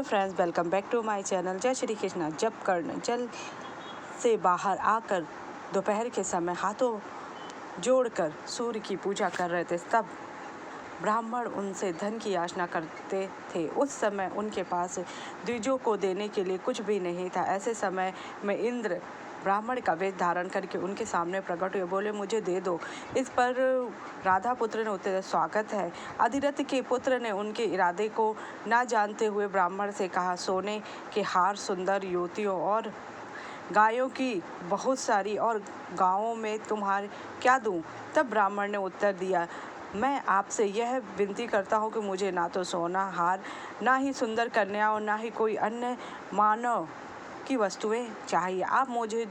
Friends, welcome back to my channel. जय श्री कृष्णा। जब कर्ण जल से बाहर आकर दोपहर के समय हाथों जोड़कर सूर्य की पूजा कर रहे थे, तब ब्राह्मण उनसे धन की याचना करते थे। उस समय उनके पास द्विजों को देने के लिए कुछ भी नहीं था। ऐसे समय में इंद्र ब्राह्मण का वेश धारण करके उनके सामने प्रकट हुए, बोले, मुझे दे दो। इस पर राधा पुत्र ने उत्तर दिया, स्वागत है। अधिरथ के पुत्र ने उनके इरादे को ना जानते हुए ब्राह्मण से कहा, सोने के हार, सुंदर युवतियों और गायों की बहुत सारी और गाँवों में तुम्हारे क्या दूं? तब ब्राह्मण ने उत्तर दिया, मैं आपसे यह विनती करता हूँ कि मुझे ना तो सोना हार, ना ही सुंदर कन्या और ना ही कोई अन्य मानव की वस्तुएं चाहिए। आप मुझे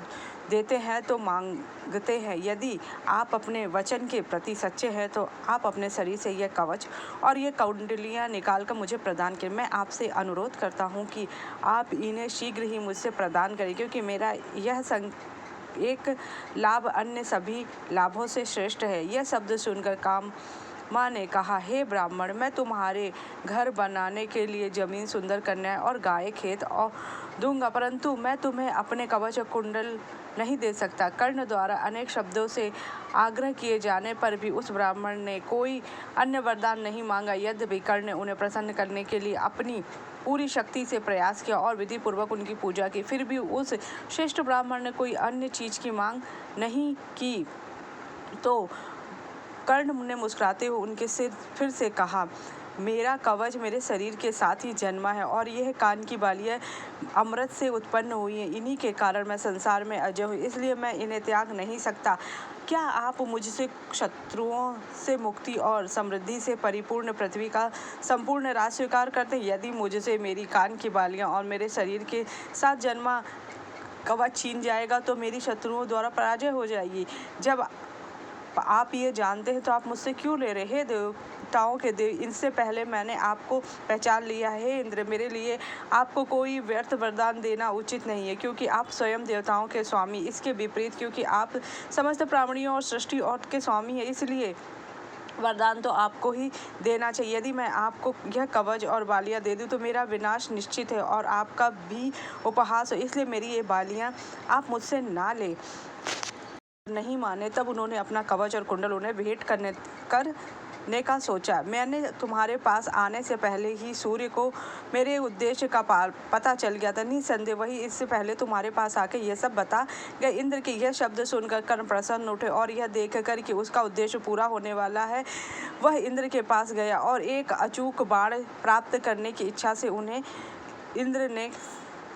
देते हैं तो मांगते हैं, यदि आप अपने वचन के प्रति सच्चे हैं तो आप अपने शरीर से यह कवच और ये कुंडलियाँ निकाल कर मुझे प्रदान करें। मैं आपसे अनुरोध करता हूँ कि आप इन्हें शीघ्र ही मुझसे प्रदान करें, क्योंकि मेरा यह एक लाभ अन्य सभी लाभों से श्रेष्ठ है। यह शब्द सुनकर कामा ने कहा, हे ब्राह्मण, मैं तुम्हारे घर बनाने के लिए जमीन, सुंदर कन्याएं और गाय खेत और दूंगा, परंतु मैं तुम्हें अपने कवच और कुंडल नहीं दे सकता। कर्ण द्वारा अनेक शब्दों से आग्रह किए जाने पर भी उस ब्राह्मण ने कोई अन्य वरदान नहीं मांगा। यद्यपि कर्ण ने उन्हें प्रसन्न करने के लिए अपनी पूरी शक्ति से प्रयास किया और विधि पूर्वक उनकी पूजा की, फिर भी उस श्रेष्ठ ब्राह्मण ने कोई अन्य चीज की मांग नहीं की। तो कर्ण ने मुस्कुराते हुए उनके सिर फिर से कहा, मेरा कवच मेरे शरीर के साथ ही जन्मा है और यह कान की बालियाँ अमृत से उत्पन्न हुई हैं। इन्हीं के कारण मैं संसार में अजय हूँ, इसलिए मैं इन्हें त्याग नहीं सकता। क्या आप मुझसे शत्रुओं से मुक्ति और समृद्धि से परिपूर्ण पृथ्वी का संपूर्ण राज स्वीकार करते हैं? यदि मुझसे मेरी कान की बालियाँ और मेरे शरीर के साथ जन्मा कवच छीन जाएगा तो मेरी शत्रुओं द्वारा पराजय हो जाएगी। जब आप ये जानते हैं तो आप मुझसे क्यों ले रहे? हे देवताओं के देव, इनसे पहले मैंने आपको पहचान लिया है। हे इंद्र, मेरे लिए आपको कोई व्यर्थ वरदान देना उचित नहीं है, क्योंकि आप स्वयं देवताओं के स्वामी। इसके विपरीत, क्योंकि आप समस्त प्राणियों और सृष्टि और के स्वामी हैं, इसलिए वरदान तो आपको ही देना चाहिए। यदि मैं आपको यह कवच और बालियाँ दे दूँ तो मेरा विनाश निश्चित है और आपका भी उपहास हो, इसलिए मेरी ये बालियाँ आप मुझसे ना ले। नहीं माने, तब उन्होंने अपना कवच और कुंडल उन्हें भेंट करने का सोचा। मैंने तुम्हारे पास आने से पहले ही सूर्य को मेरे उद्देश्य का पता चल गया था। निसंदेह वही इससे पहले तुम्हारे पास आके यह सब बता गए। इंद्र के यह शब्द सुनकर कर्ण प्रसन्न उठे और यह देखकर कि उसका उद्देश्य पूरा होने वाला है, वह इंद्र के पास गया और एक अचूक बाण प्राप्त करने की इच्छा से उन्हें इंद्र ने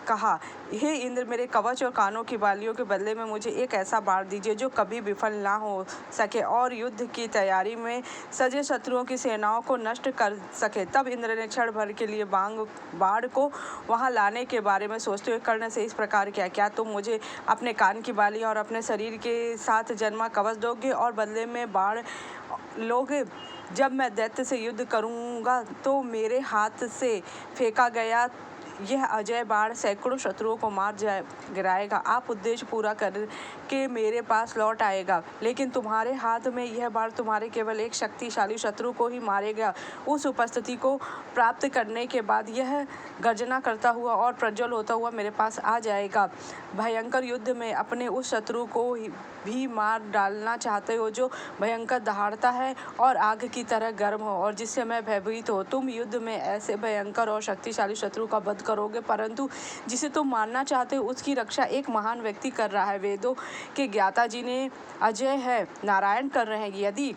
कहा, हे इंद्र, मेरे कवच और कानों की बालियों के बदले में मुझे एक ऐसा बाण दीजिए जो कभी विफल ना हो सके और युद्ध की तैयारी में सजे शत्रुओं की सेनाओं को नष्ट कर सके। तब इंद्र ने क्षण भर के लिए बाण को वहां लाने के बारे में सोचते हुए कर्ण से इस प्रकार किया, क्या तुम मुझे अपने कान की बालियाँ और अपने शरीर के साथ जन्मा कवच दोगे और बदले में बाण लोगे? जब मैं दैत्य से युद्ध करूंगा तो मेरे हाथ से फेंका गया यह अजय बाण सैकड़ों शत्रुओं को मार गिराएगा। आप उद्देश्य पूरा करके मेरे पास लौट आएगा, लेकिन तुम्हारे हाथ में यह बाण तुम्हारे केवल एक शक्तिशाली शत्रु को ही मारेगा। उस उपस्थिति को प्राप्त करने के बाद यह गर्जना करता हुआ और प्रज्वल होता हुआ मेरे पास आ जाएगा। भयंकर युद्ध में अपने उस शत्रु को भी मार डालना चाहते हो जो भयंकर दहाड़ता है और आग की तरह गर्म हो और जिससे मैं भयभीत हो। तुम युद्ध में ऐसे भयंकर और शक्तिशाली शत्रु का वध करोगे, परंतु जिसे तुम मारना चाहते हो उसकी रक्षा एक महान व्यक्ति कर रहा है। वेदों के ज्ञाता जी ने अजय है नारायण कर रहे हैं। यदि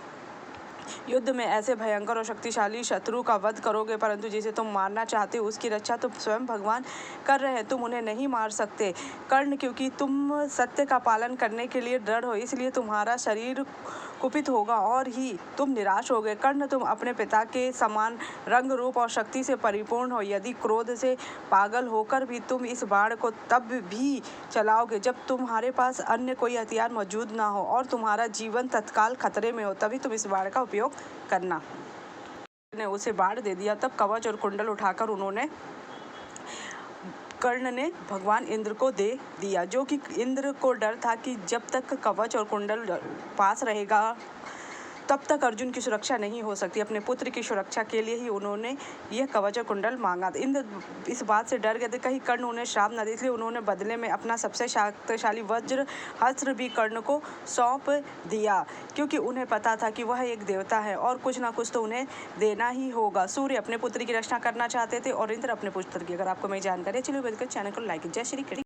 युद्ध में ऐसे भयंकर और शक्तिशाली शत्रु का वध करोगे, परंतु जिसे तुम मारना चाहते हो उसकी रक्षा तो स्वयं भगवान कर रहे हैं, तुम उन्हें नहीं मार सकते। कर्ण, क्योंकि तुम सत्य का पालन करने के लिए दृढ़ हो, इसलिए तुम्हारा शरीर कुपित होगा और ही तुम निराश हो गए। कर्ण, तुम अपने पिता के समान रंग, रूप और शक्ति से परिपूर्ण हो। यदि क्रोध से पागल होकर भी तुम इस बाण को तब भी चलाओगे जब तुम्हारे पास अन्य कोई हथियार मौजूद ना हो और तुम्हारा जीवन तत्काल खतरे में हो, तभी तुम इस बाण का उपयोग करना। ने उसे बाण दे दिया। तब कवच और कुंडल उठाकर कर्ण ने भगवान इंद्र को दे दिया, जो कि इंद्र को डर था कि जब तक कवच और कुंडल पास रहेगा तब तक अर्जुन की सुरक्षा नहीं हो सकती। अपने पुत्र की सुरक्षा के लिए ही उन्होंने यह कवच कुंडल मांगा। इंद्र इस बात से डर गए थे कहीं कर्ण उन्हें श्राप न दे, इसलिए उन्होंने बदले में अपना सबसे शक्तिशाली वज्र अस्त्र भी कर्ण को सौंप दिया, क्योंकि उन्हें पता था कि वह एक देवता है और कुछ ना कुछ तो उन्हें देना ही होगा। सूर्य अपने पुत्र की रक्षा करना चाहते थे और इंद्र अपने पुत्र की। अगर आपको मेरी जानकारी अच्छी लगी तो चैनल को लाइक कीजिए। जय श्री कृष्ण।